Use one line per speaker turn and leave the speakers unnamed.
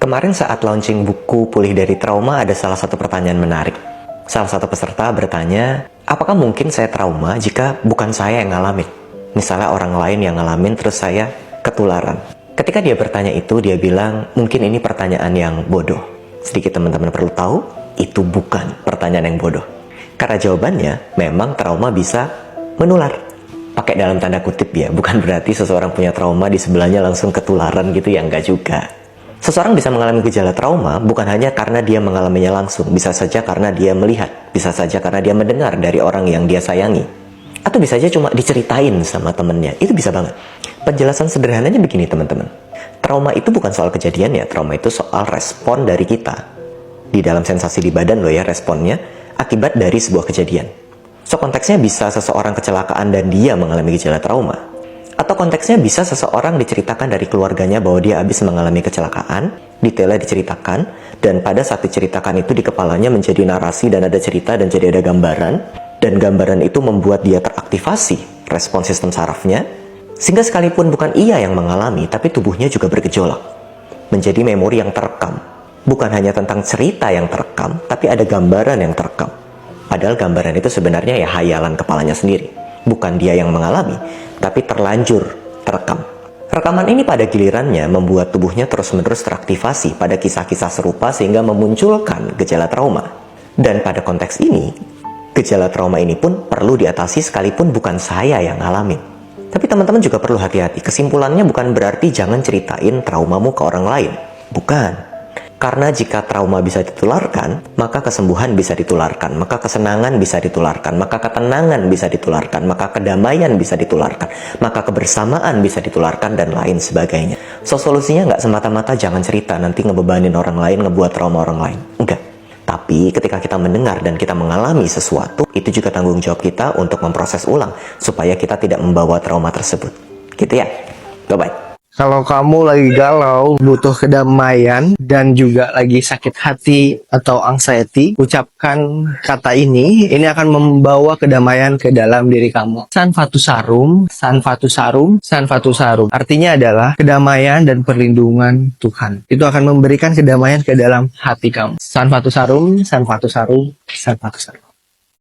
Kemarin saat launching buku Pulih dari Trauma ada salah satu pertanyaan menarik. Salah satu peserta bertanya, apakah mungkin saya trauma jika bukan saya yang ngalamin? Misalnya orang lain yang ngalamin terus saya ketularan. Ketika dia bertanya itu, dia bilang, mungkin ini pertanyaan yang bodoh. Sedikit teman-teman perlu tahu, itu bukan pertanyaan yang bodoh. Karena jawabannya, memang trauma bisa menular. Pakai dalam tanda kutip ya, bukan berarti seseorang punya trauma di sebelahnya langsung ketularan gitu ya, enggak juga. Seseorang bisa mengalami gejala trauma bukan hanya karena dia mengalaminya langsung, bisa saja karena dia melihat, bisa saja karena dia mendengar dari orang yang dia sayangi, atau bisa saja cuma diceritain sama temennya. Itu bisa banget. Penjelasan sederhananya begini teman-teman, trauma itu bukan soal kejadian ya, trauma itu soal respon dari kita di dalam sensasi di badan loh ya, responnya akibat dari sebuah kejadian. So konteksnya bisa seseorang kecelakaan dan dia mengalami gejala trauma, atau konteksnya bisa seseorang diceritakan dari keluarganya bahwa dia habis mengalami kecelakaan, detailnya diceritakan, dan pada saat diceritakan itu di kepalanya menjadi narasi dan ada cerita dan jadi ada gambaran, dan gambaran itu membuat dia teraktivasi respon sistem sarafnya, sehingga sekalipun bukan ia yang mengalami, tapi tubuhnya juga bergejolak. Menjadi memori yang terekam. Bukan hanya tentang cerita yang terekam, tapi ada gambaran yang terekam. Padahal gambaran itu sebenarnya ya hayalan kepalanya sendiri. Bukan dia yang mengalami, tapi terlanjur terekam. Rekaman ini pada gilirannya membuat tubuhnya terus-menerus teraktivasi pada kisah-kisah serupa sehingga memunculkan gejala trauma. Dan pada konteks ini, gejala trauma ini pun perlu diatasi sekalipun bukan saya yang ngalamin. Tapi teman-teman juga perlu hati-hati. Kesimpulannya bukan berarti jangan ceritain traumamu ke orang lain. Bukan. Karena jika trauma bisa ditularkan, maka kesembuhan bisa ditularkan, maka kesenangan bisa ditularkan, maka ketenangan bisa ditularkan, maka kedamaian bisa ditularkan, maka kebersamaan bisa ditularkan, dan lain sebagainya. So, solusinya nggak semata-mata jangan cerita, nanti ngebebanin orang lain, ngebuat trauma orang lain. Enggak. Tapi ketika kita mendengar dan kita mengalami sesuatu, itu juga tanggung jawab kita untuk memproses ulang, supaya kita tidak membawa trauma tersebut. Gitu ya? Bye-bye.
Kalau kamu lagi galau, butuh kedamaian, dan juga lagi sakit hati atau anxiety, ucapkan kata ini akan membawa kedamaian ke dalam diri kamu. Sanfatu Sarum, Sanfatu Sarum, Sanfatu Sarum. Artinya adalah kedamaian dan perlindungan Tuhan. Itu akan memberikan kedamaian ke dalam hati kamu. Sanfatu Sarum, Sanfatu Sarum, Sanfatu Sarum.